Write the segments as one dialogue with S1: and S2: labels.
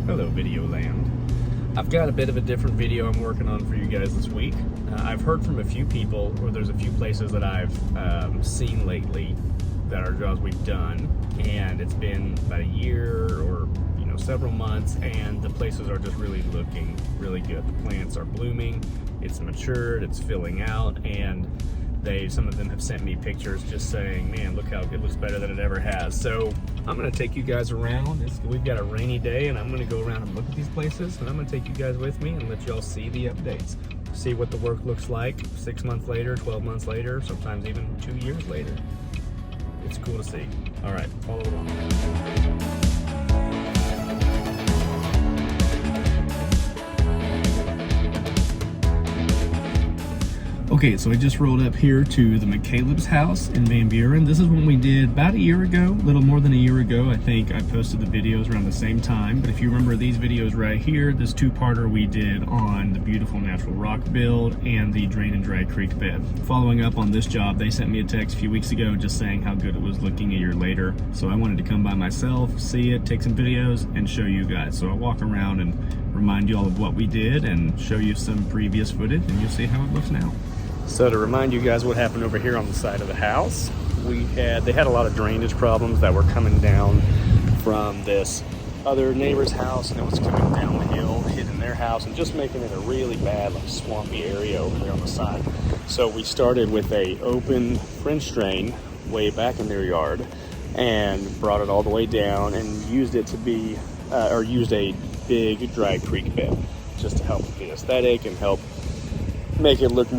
S1: Hello, Video Land. I've got a bit of a different video I'm working on for you guys this week. I've heard from a few people, or there's a few places that I've seen lately that are jobs we've done, and it's been about a year or several months, and the places are just really looking really good. The plants are blooming, it's matured, it's filling out, and some of them have sent me pictures just saying, man, look how it looks better than it ever has. So I'm going to take you guys around. We've got a rainy day, and I'm going to go around and look at these places, and I'm going to take you guys with me and let y'all see the updates. See what the work looks like 6 months later, 12 months later, sometimes even 2 years later. It's cool to see. All right, follow along. Okay, so I just rolled up here to the McCaleb's house in Van Buren. This is one we did about a year ago, a little more than a year ago. I think I posted the videos around the same time. But if you remember these videos right here, this two-parter we did on the beautiful natural rock build and the drain and dry creek bed. Following up on this job, they sent me a text a few weeks ago just saying how good it was looking a year later. So I wanted to come by myself, see it, take some videos, and show you guys. So I'll walk around and remind you all of what we did and show you some previous footage, and you'll see how it looks now. So to remind you guys what happened over here on the side of the house, they had a lot of drainage problems that were coming down from this other neighbor's house, and it was coming down the hill, hitting their house, and just making it a really bad, like, swampy area over there on the side. So we started with a open French drain way back in their yard and brought it all the way down and used it to be, used a big dry creek bed just to help with the aesthetic and help make it make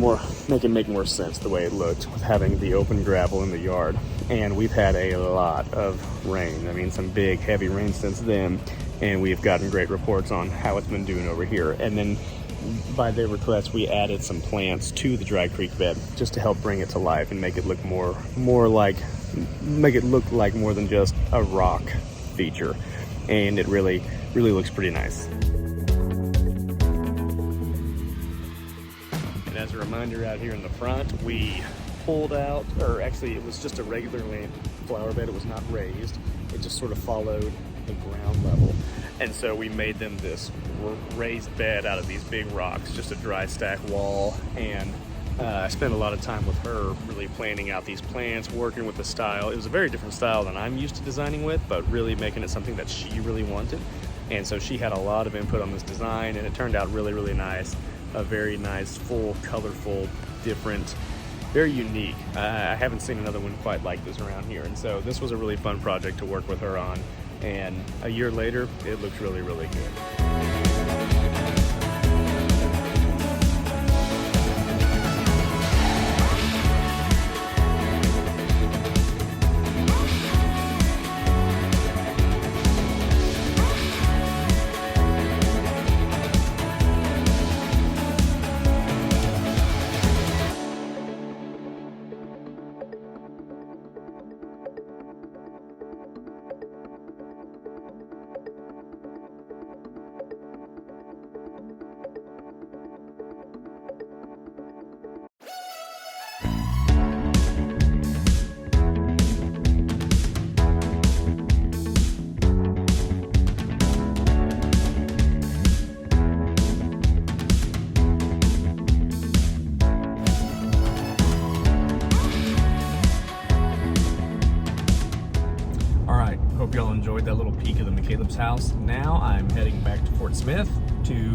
S1: more sense the way it looked with having the open gravel in the yard. And we've had a lot of rain. I mean, some big heavy rain since then, and we've gotten great reports on how it's been doing over here. And then by their request, we added some plants to the dry creek bed just to help bring it to life and make it look more like more than just a rock feature. And it really looks pretty nice. As a reminder, out here in the front, we pulled out, or actually it was just a regular flower bed. It was not raised. It just sort of followed the ground level. And so we made them this raised bed out of these big rocks, just a dry stack wall. And I spent a lot of time with her really planning out these plants, working with the style. It was a very different style than I'm used to designing with, but really making it something that she really wanted. And so she had a lot of input on this design, and it turned out really nice. A very nice, full, colorful, different, very unique. I haven't seen another one quite like this around here. And so this was a really fun project to work with her on. And a year later, it looks really good. Hope y'all enjoyed that little peek of the McCaleb's house. Now I'm heading back to Fort Smith to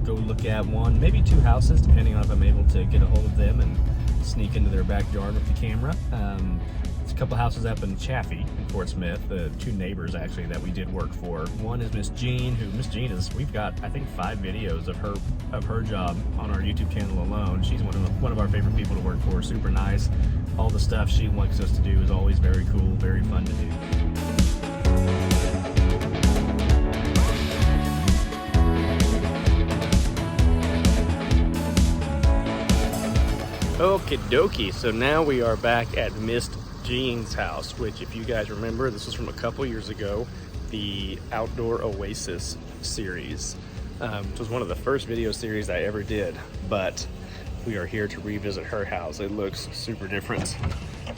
S1: go look at one, maybe two houses, depending on if I'm able to get a hold of them and sneak into their backyard with the camera. There's a couple houses up in Chaffee in Fort Smith, the two neighbors actually that we did work for. One is Miss Jean, we've got I think 5 videos of her job on our YouTube channel alone. She's one of our favorite people to work for, super nice. All the stuff she wants us to do is always very cool, very fun to do. Okie dokie, so now we are back at Miss Jean's house, which, if you guys remember, this was from a couple years ago, the Outdoor Oasis series. It was one of the first video series I ever did, but we are here to revisit her house. It looks super different,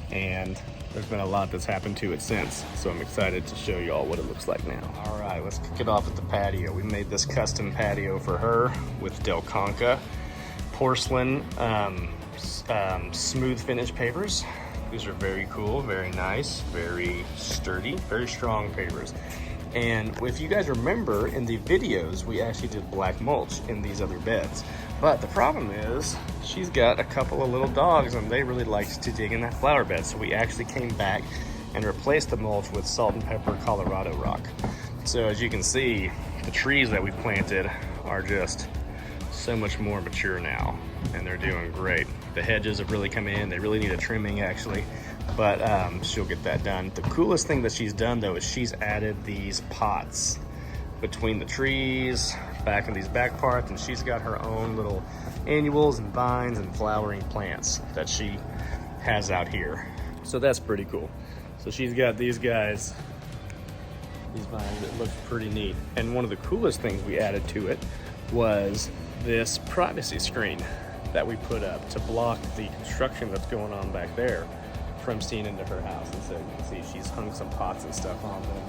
S1: and there's been a lot that's happened to it since. So I'm excited to show you all what it looks like now. All right, let's kick it off with the patio. We made this custom patio for her with Del Conca porcelain smooth finish pavers. These are very cool, very nice, very sturdy, very strong pavers. And if you guys remember in the videos, we actually did black mulch in these other beds. But the problem is she's got a couple of little dogs and they really like to dig in that flower bed. So we actually came back and replaced the mulch with salt and pepper Colorado rock. So as you can see, the trees that we planted are just so much more mature now and they're doing great. The hedges have really come in. They really need a trimming actually, but she'll get that done. The coolest thing that she's done though is she's added these pots between the trees, back in these back parts, and she's got her own little annuals and vines and flowering plants that she has out here. So that's pretty cool. So she's got these guys, these vines, that looks pretty neat. And one of the coolest things we added to it was this privacy screen that we put up to block the construction that's going on back there from seeing into her house. And so you can see she's hung some pots and stuff on them.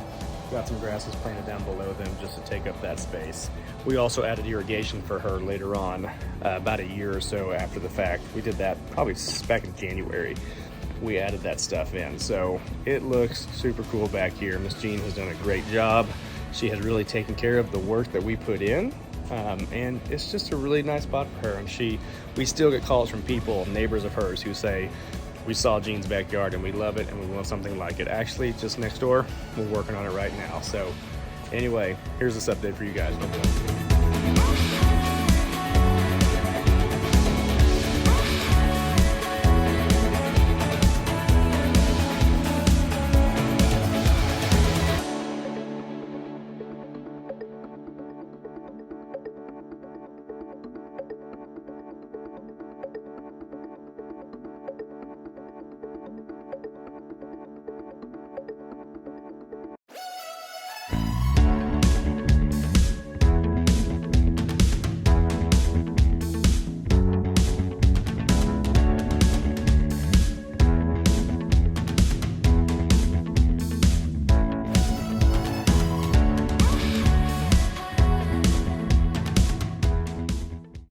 S1: Got some grasses planted down below them just to take up that space. We also added irrigation for her later on, about a year or so after the fact. We did that probably back in January. We added that stuff in. So it looks super cool back here. Miss Jean has done a great job. She has really taken care of the work that we put in. And it's just a really nice spot for her. And we still get calls from people, neighbors of hers, who say, we saw Jean's backyard and we love it and we want something like it. Actually, just next door, we're working on it right now. So anyway, here's this update for you guys.